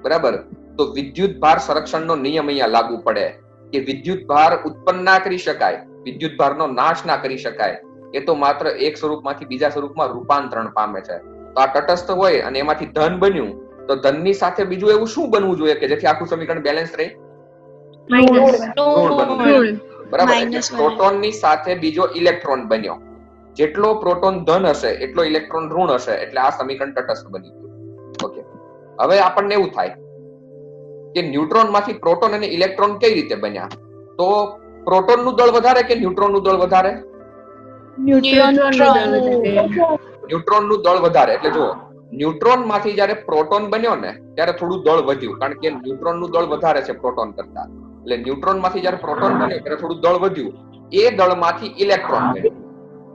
બરાબર, તો વિદ્યુત ભાર સંરક્ષણનો નિયમ અહીંયા લાગુ પડે કે વિદ્યુત ભાર ઉત્પન્ન ના કરી શકાય, વિદ્યુત ભારનો નાશ ના કરી શકાય. એ તો માત્ર એક સ્વરૂપમાંથી બીજા સ્વરૂપમાં રૂપાંતરણ પામે છે. તો આ તટસ્થ હોય અને એમાંથી ધન બન્યું, તો ધનની સાથે બીજું એવું શું બનવું જોઈએ કે જેથી આખું સમીકરણ બેલેન્સ રહે? બરાબર, એટલે પ્રોટોનની સાથે બીજો ઇલેક્ટ્રોન બન્યો. જેટલો પ્રોટોન ધન હશે એટલો ઇલેક્ટ્રોન ઋણ હશે, એટલે આ સમીકરણ તટસ્થ બની ગયું. ઓકે, હવે આપણને એવું થાય કે ન્યુટ્રોન માંથી પ્રોટોન અને ઇલેક્ટ્રોન કઈ રીતે બન્યા? તો પ્રોટોનનું દળ વધારે કે ન્યુટ્રોનનું દળ વધારે? ન્યુટ્રોનનું દળ વધારે. એટલે જુઓ, ન્યુટ્રોન માંથી જયારે પ્રોટોન બન્યો ને ત્યારે થોડું દળ વધ્યું, કારણ કે ન્યુટ્રોનનું દળ વધારે છે પ્રોટોન કરતા. એટલે ન્યુટ્રોન માંથી જયારે પ્રોટોન બન્યો ત્યારે થોડું દળ વધ્યું, એ દળમાંથી ઇલેક્ટ્રોન બન્યું,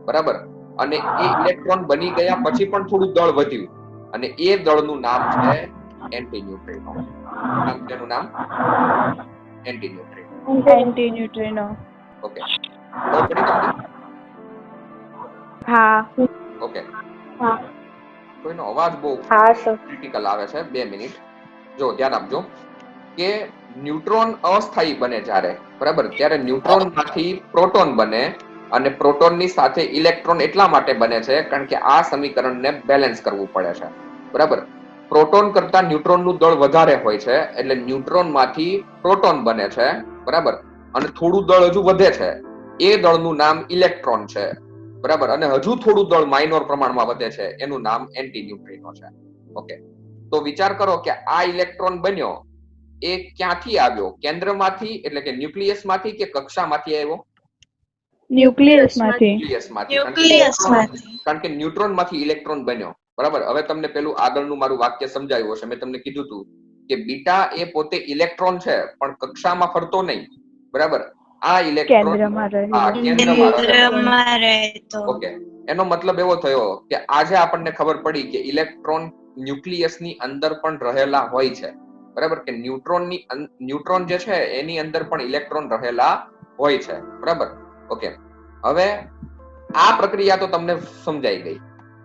બરાબર, અને એ ઇલેક્ટ્રોન બની ગયા પછી પણ થોડું દળ વધ્યું, અને એ દળનું નામ છે એન્ટી ન્યુટ્રિનો. તેનું નામ એન્ટી ન્યુટ્રિનો. ઓકે, ખબર પડી તમને? હા. ઓકે, કોઈનો અવાજ બહુ ક્રિટિકલ આવે છે, 2 મિનિટ. જો ધ્યાન આપજો કે ન્યુટ્રોન અસ્થાયી બને જ્યારે, બરાબર, ત્યારે ન્યુટ્રોન માંથી પ્રોટોન બને અને પ્રોટોનની સાથે ઇલેક્ટ્રોન એટલા માટે બને છે કારણ કે આ સમીકરણને બેલેન્સ કરવું પડે છે, બરાબર. પ્રોટોન કરતા ન્યુટ્રોનનું દળ વધારે હોય છે, એટલે ન્યુટ્રોન માંથી પ્રોટોન બને છે, બરાબર, અને થોડું દળ હજુ વધે છે, એ દળનું નામ ઇલેક્ટ્રોન છે, બરાબર, અને હજુ થોડું દળ માઇનોર પ્રમાણમાં વધે છે, એનું નામ એન્ટી ન્યુટ્રિનો છે. ઓકે, તો વિચાર કરો કે આ ઇલેક્ટ્રોન બન્યો એ ક્યાંથી આવ્યો? કેન્દ્રમાંથી એટલે કે ન્યુક્લિયસ માંથી કે કક્ષામાંથી આવ્યો? ન્યુક્લિયસમાંથી. કારણ કે ન્યુટ્રોન માંથી ઇલેક્ટ્રોન બન્યો, બરાબર. હવે તમને પેલું આગળનું મારું વાક્ય સમજાવ્યું હશે, મેં તમને કીધું હતું કે બીટા એ પોતે ઇલેક્ટ્રોન છે પણ કક્ષામાં ફરતો નહીં, બરાબર. આ ઇલેક્ટ્રોન કેન્દ્રમાં રહેતો. ઓકે, એનો મતલબ એવો થયો કે આજે આપણને ખબર પડી કે ઇલેક્ટ્રોન ન્યુક્લિયસની અંદર પણ રહેલા હોય છે, બરાબર, કે ન્યુટ્રોન જે છે એની અંદર પણ ઇલેક્ટ્રોન રહેલા હોય છે, બરાબર. ઓકે, હવે આ પ્રક્રિયા તો તમને સમજાઈ ગઈ,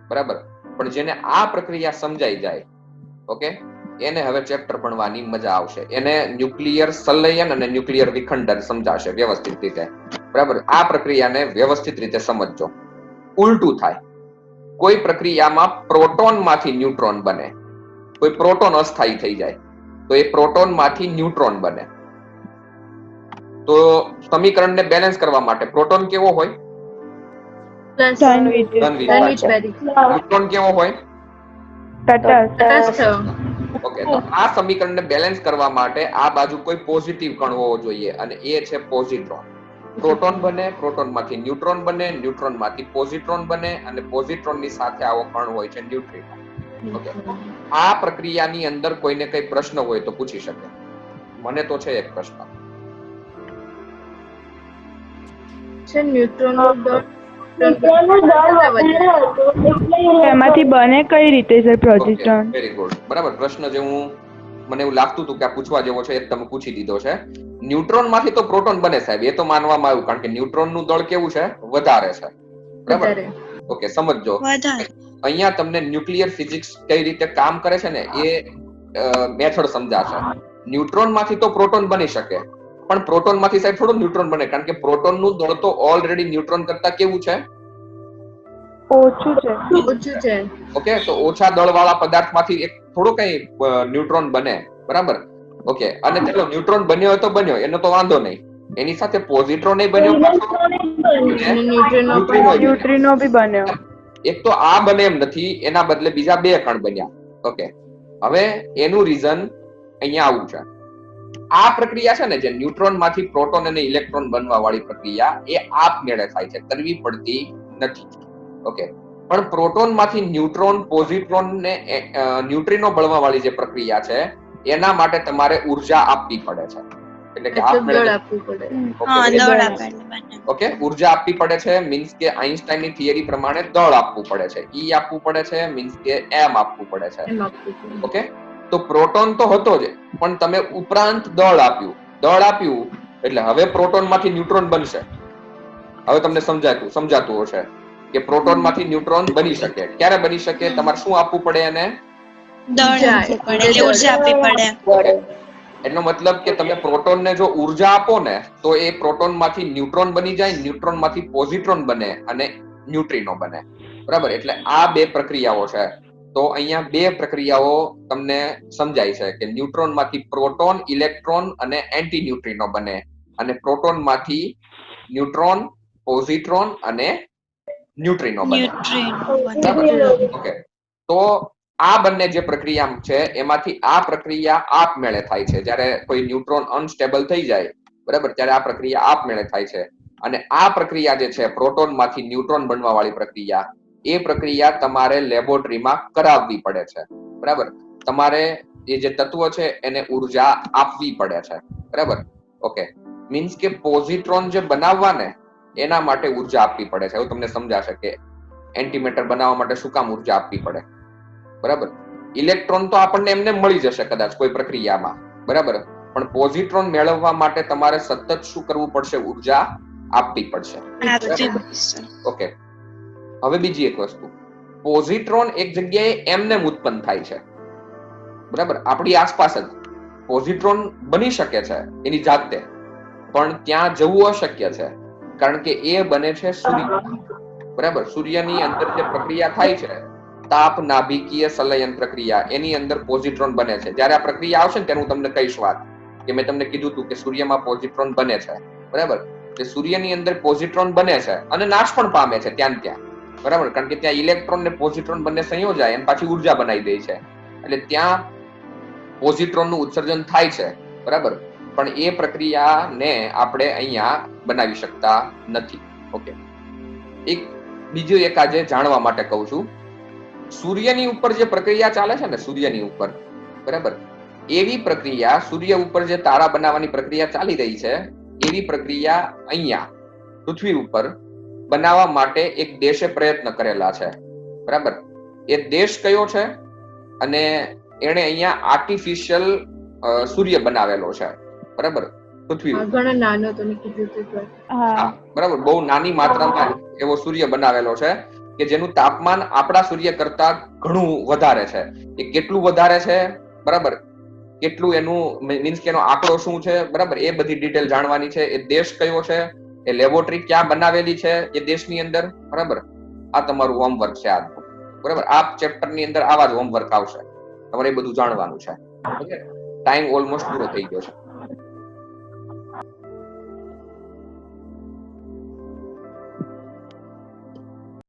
બરાબર, પણ જેને આ પ્રક્રિયા સમજાઈ જાય, ઓકે, એને હવે ચેપ્ટર ભણવાની મજા આવશે. એને ન્યુક્લિયર સંલયન અને ન્યુક્લિયર વિખંડન સમજાશે વ્યવસ્થિત રીતે, બરાબર. આ પ્રક્રિયાને વ્યવસ્થિત રીતે સમજજો. ઉલટું થાય, કોઈ પ્રક્રિયામાં પ્રોટોન માંથી ન્યુટ્રોન બને, કોઈ પ્રોટોન અસ્થાયી થઈ જાય તો એ પ્રોટોન માંથી ન્યુટ્રોન બને. તો સમીકરણને બેલેન્સ કરવા માટે પ્રોટોન કેવો હોય? ન્યુટ્રોન કેવો હોય? ઓકે, તો આ સમીકરણને બેલેન્સ કરવા માટે આ બાજુ કોઈ પોઝિટિવ કણ હોવો જોઈએ અને એ છે પોઝિટ્રોન. પ્રોટોન બને, પ્રોટોન માંથી ન્યુટ્રોન બને, ન્યુટ્રોન માંથી પોઝિટ્રોન બને અને પોઝિટ્રોન ની સાથે આવો કણ હોય છે ન્યુટ્રિનો. ઓકે, આ પ્રક્રિયાની અંદર કોઈને કઈ પ્રશ્ન હોય તો પૂછી શકે. મને તો છે એક પ્રશ્ન. છે ન્યુટ્રોન એમાંથી બને કઈ રીતે સર પોઝિટ્રોન? વેરી ગુડ, બરાબર. પ્રશ્ન જે મને એવું લાગતું હતું કે આ પૂછવા જેવો છે એ તમે પૂછી દીધો છે. ન્યુટ્રોન માંથી તો પ્રોટોન બને સાહેબ, એ તો માનવામાં આવ્યું, કારણ કે ન્યુટ્રોન નું દળ કેવું છે? વધારે છે, બરાબર. ઓકે, સમજજો, અહીંયા તમને ન્યુક્લિયર ફિઝિક્સ કઈ રીતે કામ કરે છે ને એ મેથડ સમજાશે. ન્યુટ્રોન માંથી તો પ્રોટોન બની શકે, પણ પ્રોટોન માંથી સાહેબ થોડું ન્યુટ્રોન બને, કારણ કે પ્રોટોન નું દળ તો ઓલરેડી ન્યુટ્રોન કરતા કેવું છે? ઓછું છે. ઓછું છે. ઓકે, તો ઓછા દળ વાળા પદાર્થમાંથી એક થોડો કઈ ન્યુટ્રોન બને, બરાબર? ઓકે, અને ચલો ન્યુટ્રોન બન્યો હોય તો બન્યો, એનો તો વાંધો નહીં. એની સાથે પોઝિટ્રોન બન્યો પાછો, અને ન્યુટ્રિનો ન્યુટ્રિનો બી બન્યો. એક તો આ બને એમ નથી, એના બદલે બીજા 2 કણ બન્યા. ઓકે, હવે એનું રીઝન અહીંયા આવું છે. આ પ્રક્રિયા છે ને, જે ન્યુટ્રોન માંથી પ્રોટોન અને ઇલેક્ટ્રોન બનવા વાળી પ્રક્રિયા, એ આપમેળે થાય છે, કરવી પડતી નથી. ઓકે, પણ પ્રોટોન માંથી ન્યુટ્રોન, પોઝિટ્રોન ને ન્યુટ્રિનો બનવા વાળી જે પ્રક્રિયા છે, એના માટે તમારે ઉર્જા આપવી પડે છે. એટલે કે દળ આપવું પડે. દળ આપે. ઓકે, ઉર્જા આપવી પડે છે, મીન્સ કે આઈન્સ્ટાઈન ની થિયરી પ્રમાણે દળ આપવું પડે છે, E આપવું પડે છે, મીન્સ કે M આપવું પડે છે. એમ આપવું પડે. ઓકે, તો પ્રોટોન તો હતો જ, પણ તમે ઉપરાંત દળ આપ્યું એટલે હવે પ્રોટોન માંથી ન્યુટ્રોન બનશે. હવે તમને સમજાતું હશે કે પ્રોટોન માંથી ન્યુટ્રોન બની શકે. ક્યારે બની શકે? તમારે શું આપવું પડે એને? દળ આપવું પડે, એટલે ઉર્જા આપવી પડે. એટલો મતલબ કે તમે પ્રોટોન ને જો ઉર્જા આપો ને, તો એ પ્રોટોન માંથી ન્યુટ્રોન બની જાય, ન્યુટ્રોન માંથી પોઝિટ્રોન બને અને ન્યુટ્રિનો બને, બરાબર? એટલે આ 2 પ્રક્રિયાઓ છે. તો અહીંયા 2 પ્રક્રિયાઓ તમને સમજાય છે કે ન્યુટ્રોન માંથી પ્રોટોન, ઇલેક્ટ્રોન અને એન્ટી ન્યુટ્રિનો બને, અને પ્રોટોન માંથી ન્યુટ્રોન, પોઝિટ્રોન અને ન્યુટ્રિનો બને. ઓકે, તો આ બંને જે પ્રક્રિયા છે, એમાંથી આ પ્રક્રિયા આપમેળે થાય છે. જ્યારે કોઈ ન્યુટ્રોન અનસ્ટેબલ થઈ જાય, બરાબર, ત્યારે આ પ્રક્રિયા આપમેળે થાય છે. અને આ પ્રક્રિયા જે છે, પ્રોટોન માંથી ન્યુટ્રોન બનવા વાળી પ્રક્રિયા, એ પ્રક્રિયા તમારે લેબોરેટરીમાં કરાવવી પડે છે, બરાબર? તમારે એ જે તત્વો છે એને ઉર્જા આપવી પડે છે, બરાબર? ઓકે, મીન્સ કે પોઝિટ્રોન જે બનાવવા ને, એના માટે ઉર્જા આપવી પડે છે. એવું તમને સમજાશે કે એન્ટીમેટર બનાવવા માટે શું કામ ઉર્જા આપવી પડે, બરાબર? ઇલેક્ટ્રોન તો આપણને એમને મળી જશે કદાચ કોઈ પ્રક્રિયામાં, બરાબર, પણ પોઝિટ્રોન મેળવવા માટે તમારે સતત શું કરવું પડશે? ઉર્જા આપવી પડશે. ઓકે, હવે બીજી એક વસ્તુ, પોઝિટ્રોન એક જગ્યાએ એમને ઉત્પન્ન થાય છે, બરાબર? આપણી આસપાસ જ પોઝિટ્રોન બની શકે છે એની જાતે, પણ ત્યાં જવું અશક્ય છે, કારણ કે એ બને છે સૂર્ય, બરાબર? સૂર્યની અંદર જે પ્રક્રિયા થાય છે, તાપ નાભિકીય સંલયન પ્રક્રિયા, એની અંદર પોઝિટ્રોન બને છે. જ્યારે આ પ્રક્રિયા આવશે ને, ત્યારે હું તમને કહીશ વાત, કે મેં તમને કીધું હતું કે સૂર્યમાં પોઝિટ્રોન બને છે, બરાબર? કે સૂર્યની અંદર પોઝિટ્રોન બને છે અને નાશ પણ પામે છે ત્યાં, બરાબર? કારણ કે ત્યાં ઇલેક્ટ્રોન ને પોઝિટ્રોન બંને સંયોજાય અને પાછી ઉર્જા બનાવી દે છે. એટલે ત્યાં પોઝિટ્રોન નું ઉત્સર્જન થાય છે, બરાબર, પણ એ પ્રક્રિયાને આપણે અહીંયા બનાવી શકતા નથી. ઓકે, એક બીજું એક આજે જાણવા માટે કહું છું, સૂર્યની ઉપર જે પ્રક્રિયા ચાલે છે ને, સૂર્યની ઉપર, બરાબર, એવી પ્રક્રિયા સૂર્ય ઉપર જે તારા બનાવવાની પ્રક્રિયા ચાલી રહી છે, એવી પ્રક્રિયા અહીંયા પૃથ્વી ઉપર બનાવવા માટે એક દેશે પ્રયત્ન કરેલા છે, બરાબર? એ દેશ કયો છે? અને એને અહીંયા આર્ટિફિશિયલ સૂર્ય બનાવેલો છે, બરાબર, પૃથ્વી ઉપર. ઘણો નાનો તમે કીધું. હા, બરાબર, બહુ નાની માત્રામાં એવો સૂર્ય બનાવેલો છે કે જેનું તાપમાન આપણા સૂર્ય કરતા ઘણું વધારે છે. એ કેટલું વધારે છે, બરાબર, કેટલું એનું મીન્સ કે એનો આંકડો શું છે, બરાબર, એ બધી ડિટેલ જાણવાની છે. એ દેશ કયો છે, એ લેબોરેટરી ક્યાં બનાવેલી છે એ દેશની અંદર, બરાબર? આ તમારું હોમવર્ક છે આજનું, બરાબર? આ ચેપ્ટર ની અંદર આવા જ હોમવર્ક આવશે, તમારે એ બધું જાણવાનું છે. ઓકે, ટાઈમ ઓલમોસ્ટ પૂરો થઈ ગયો છે.